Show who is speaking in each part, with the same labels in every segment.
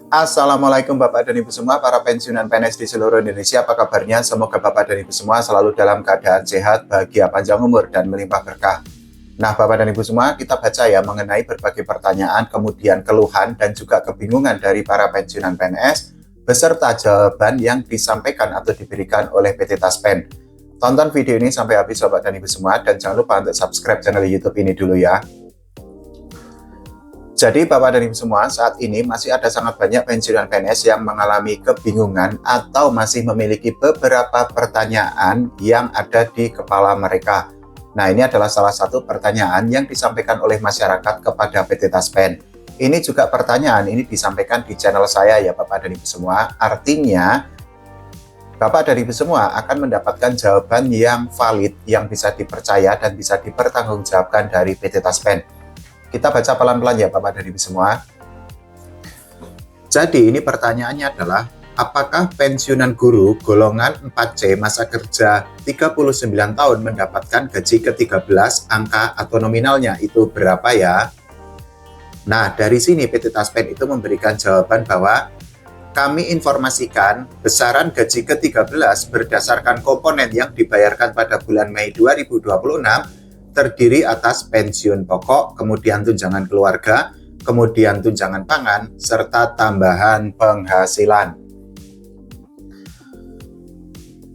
Speaker 1: Assalamualaikum Bapak dan Ibu semua, para pensiunan PNS di seluruh Indonesia. Apa kabarnya? Semoga Bapak dan Ibu semua selalu dalam keadaan sehat, bahagia, panjang umur, dan melimpah berkah. Nah, Bapak dan Ibu semua, kita baca ya mengenai berbagai pertanyaan, kemudian keluhan, dan juga kebingungan dari para pensiunan PNS, beserta jawaban yang disampaikan atau diberikan oleh PT Taspen. Tonton video ini sampai habis Bapak dan Ibu semua, dan jangan lupa untuk subscribe channel YouTube ini dulu ya. Jadi Bapak dan Ibu semua, saat ini masih ada sangat banyak pensiunan PNS yang mengalami kebingungan atau masih memiliki beberapa pertanyaan yang ada di kepala mereka. Nah, ini adalah salah satu pertanyaan yang disampaikan oleh masyarakat kepada PT Taspen. Ini juga pertanyaan ini disampaikan di channel saya ya Bapak dan Ibu semua. Artinya, Bapak dan Ibu semua akan mendapatkan jawaban yang valid, yang bisa dipercaya dan bisa dipertanggungjawabkan dari PT Taspen. Kita baca pelan-pelan ya Bapak dan Ibu semua. Jadi ini pertanyaannya adalah, apakah pensiunan guru golongan 4C masa kerja 39 tahun mendapatkan gaji ke-13, angka atau nominalnya itu berapa ya? Nah, dari sini PT Taspen itu memberikan jawaban bahwa kami informasikan besaran gaji ke-13 berdasarkan komponen yang dibayarkan pada bulan Mei 2026 terdiri atas pensiun pokok, kemudian tunjangan keluarga, kemudian tunjangan pangan, serta tambahan penghasilan.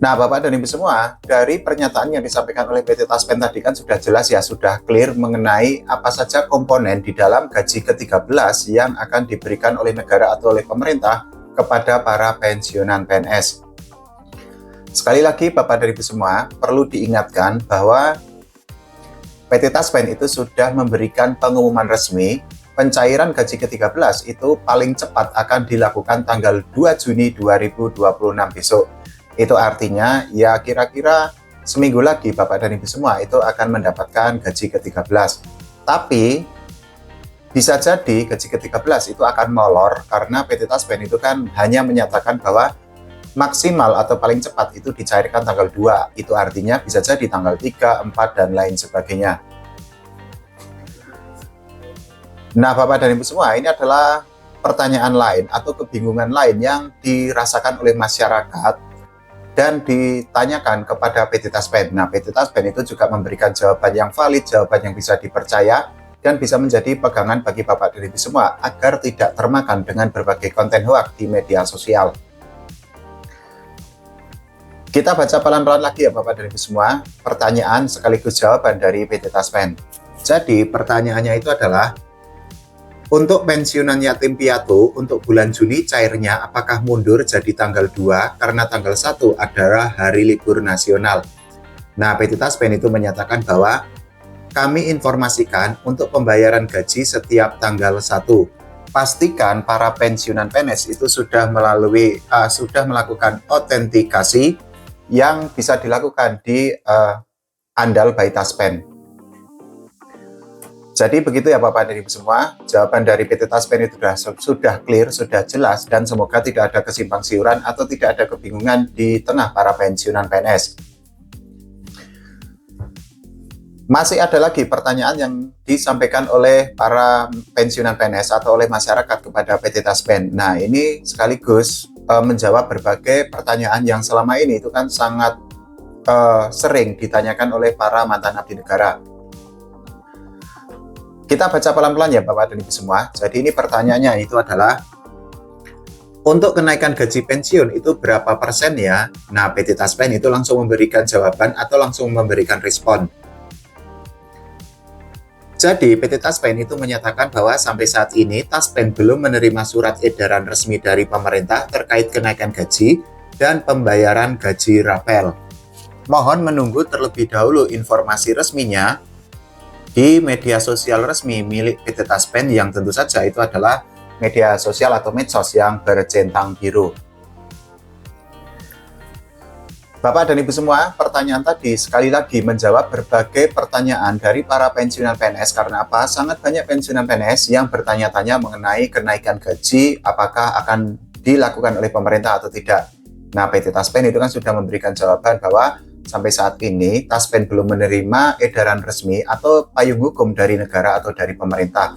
Speaker 1: Nah, Bapak dan Ibu semua, dari pernyataan yang disampaikan oleh PT Taspen tadi kan sudah jelas ya, sudah clear mengenai apa saja komponen di dalam gaji ke-13 yang akan diberikan oleh negara atau oleh pemerintah kepada para pensiunan PNS. Sekali lagi, Bapak dan Ibu semua, perlu diingatkan bahwa PT Taspen itu sudah memberikan pengumuman resmi pencairan gaji ke-13 itu paling cepat akan dilakukan tanggal 2 Juni 2026 besok. Itu artinya ya kira-kira seminggu lagi Bapak dan Ibu semua itu akan mendapatkan gaji ke-13. Tapi bisa jadi gaji ke-13 itu akan molor karena PT Taspen itu kan hanya menyatakan bahwa maksimal atau paling cepat itu dicairkan tanggal 2. Itu artinya bisa jadi tanggal 3, 4, dan lain sebagainya. Nah, Bapak dan Ibu semua, ini adalah pertanyaan lain atau kebingungan lain yang dirasakan oleh masyarakat dan ditanyakan kepada PT Taspen. Nah, PT Taspen itu juga memberikan jawaban yang valid, jawaban yang bisa dipercaya, dan bisa menjadi pegangan bagi Bapak dan Ibu semua agar tidak termakan dengan berbagai konten hoax di media sosial. Kita baca pelan-pelan lagi ya Bapak dan Ibu semua, pertanyaan sekaligus jawaban dari PT Taspen. Jadi pertanyaannya itu adalah, untuk pensiunan yatim piatu untuk bulan Juni cairnya apakah mundur jadi tanggal 2 karena tanggal 1 adalah hari libur nasional? Nah, PT Taspen itu menyatakan bahwa kami informasikan untuk pembayaran gaji setiap tanggal 1. Pastikan para pensiunan PNS itu sudah melakukan autentikasi yang bisa dilakukan di Andal by Taspen. Jadi begitu ya Bapak dan Ibu semua, jawaban dari PT Taspen itu sudah clear, sudah jelas, dan semoga tidak ada kesimpang siuran atau tidak ada kebingungan di tengah para pensiunan PNS. Masih ada lagi pertanyaan yang disampaikan oleh para pensiunan PNS atau oleh masyarakat kepada PT Taspen. Nah, ini sekaligus menjawab berbagai pertanyaan yang selama ini itu kan sangat sering ditanyakan oleh para mantan abdi negara. Kita baca pelan-pelan ya Bapak dan Ibu semua. Jadi ini pertanyaannya itu adalah, untuk kenaikan gaji pensiun itu berapa persen ya? Nah, PT Taspen itu langsung memberikan jawaban atau langsung memberikan respon. Jadi PT Taspen itu menyatakan bahwa sampai saat ini Taspen belum menerima surat edaran resmi dari pemerintah terkait kenaikan gaji dan pembayaran gaji rapel. Mohon menunggu terlebih dahulu informasi resminya di media sosial resmi milik PT Taspen yang tentu saja itu adalah media sosial atau medsos yang bercentang biru. Bapak dan Ibu semua, pertanyaan tadi sekali lagi menjawab berbagai pertanyaan dari para pensiunan PNS. Karena apa? Sangat banyak pensiunan PNS yang bertanya-tanya mengenai kenaikan gaji, apakah akan dilakukan oleh pemerintah atau tidak. Nah, PT Taspen itu kan sudah memberikan jawaban bahwa sampai saat ini Taspen belum menerima edaran resmi atau payung hukum dari negara atau dari pemerintah.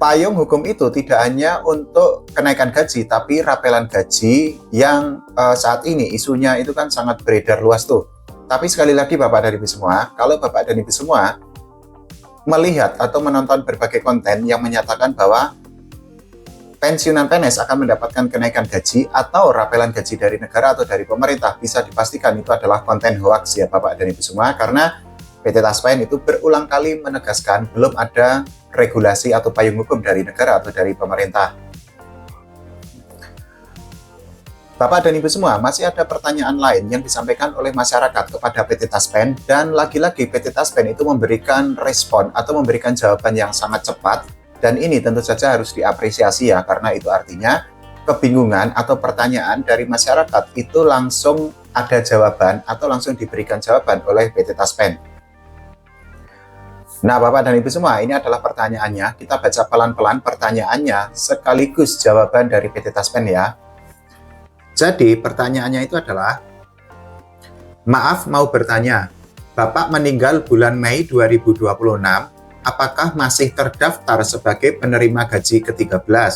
Speaker 1: payung hukum itu tidak hanya untuk kenaikan gaji, tapi rapelan gaji yang saat ini isunya itu kan sangat beredar luas tuh. Tapi sekali lagi Bapak dan Ibu semua, kalau Bapak dan Ibu semua melihat atau menonton berbagai konten yang menyatakan bahwa pensiunan PNS akan mendapatkan kenaikan gaji atau rapelan gaji dari negara atau dari pemerintah, bisa dipastikan itu adalah konten hoax ya Bapak dan Ibu semua, karena PT Taspen itu berulang kali menegaskan belum ada regulasi atau payung hukum dari negara atau dari pemerintah. Bapak dan Ibu semua, masih ada pertanyaan lain yang disampaikan oleh masyarakat kepada PT Taspen, dan lagi-lagi PT Taspen itu memberikan respon atau memberikan jawaban yang sangat cepat. Dan ini tentu saja harus diapresiasi ya, karena itu artinya kebingungan atau pertanyaan dari masyarakat itu langsung ada jawaban atau langsung diberikan jawaban oleh PT Taspen. Nah Bapak dan Ibu semua, ini adalah pertanyaannya. Kita baca pelan-pelan pertanyaannya sekaligus jawaban dari PT Taspen ya. Jadi pertanyaannya itu adalah, maaf mau bertanya, Bapak meninggal bulan Mei 2026, apakah masih terdaftar sebagai penerima gaji ke-13?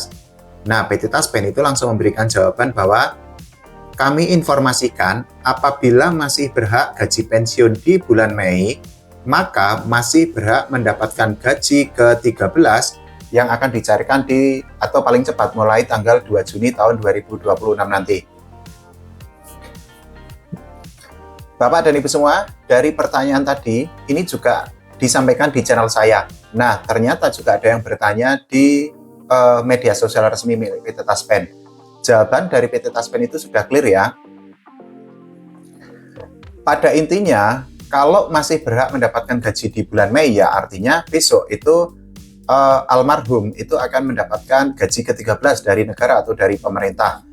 Speaker 1: Nah, PT Taspen itu langsung memberikan jawaban bahwa kami informasikan apabila masih berhak gaji pensiun di bulan Mei, maka masih berhak mendapatkan gaji ke-13 yang akan dicarikan di atau paling cepat mulai tanggal 2 Juni tahun 2026 nanti. Bapak dan Ibu semua, dari pertanyaan tadi, ini juga disampaikan di channel saya. Nah, ternyata juga ada yang bertanya di media sosial resmi milik PT Taspen. Jawaban dari PT Taspen itu sudah clear ya. Pada intinya, kalau masih berhak mendapatkan gaji di bulan Mei ya artinya besok itu almarhum itu akan mendapatkan gaji ke-13 dari negara atau dari pemerintah.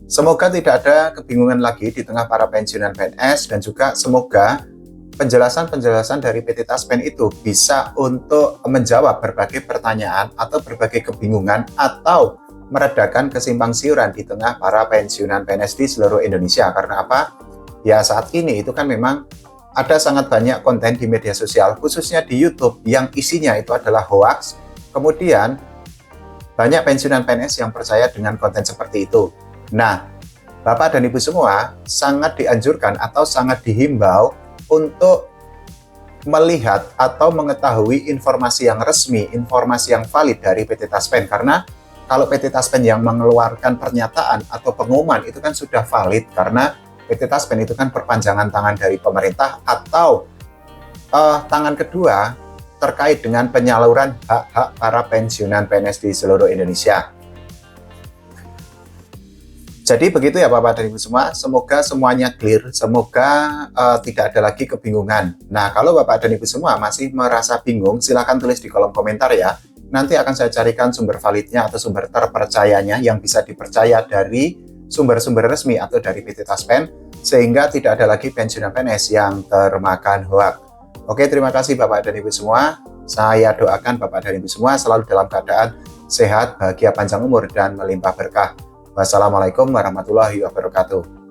Speaker 1: Semoga tidak ada kebingungan lagi di tengah para pensiunan PNS, dan juga semoga penjelasan-penjelasan dari PT Taspen itu bisa untuk menjawab berbagai pertanyaan atau berbagai kebingungan atau meredakan kesimpang siuran di tengah para pensiunan PNS di seluruh Indonesia. Karena apa? Ya saat ini itu kan memang ada sangat banyak konten di media sosial, khususnya di YouTube, yang isinya itu adalah hoax. Kemudian banyak pensiunan PNS yang percaya dengan konten seperti itu. Nah, Bapak dan Ibu semua sangat dianjurkan atau sangat dihimbau untuk melihat atau mengetahui informasi yang resmi, informasi yang valid dari PT Taspen. Karena kalau PT Taspen yang mengeluarkan pernyataan atau pengumuman itu kan sudah valid, karena PT Taspen itu kan perpanjangan tangan dari pemerintah atau tangan kedua terkait dengan penyaluran hak-hak para pensiunan PNS di seluruh Indonesia. Jadi begitu ya Bapak dan Ibu semua, semoga semuanya clear, semoga tidak ada lagi kebingungan. Nah, kalau Bapak dan Ibu semua masih merasa bingung, silahkan tulis di kolom komentar ya. Nanti akan saya carikan sumber validnya atau sumber terpercayanya yang bisa dipercaya dari sumber-sumber resmi atau dari PT Taspen, sehingga tidak ada lagi pensiunan PNS yang termakan hoak. Oke, terima kasih Bapak dan Ibu semua. Saya doakan Bapak dan Ibu semua selalu dalam keadaan sehat, bahagia, panjang umur, dan melimpah berkah. Wassalamualaikum warahmatullahi wabarakatuh.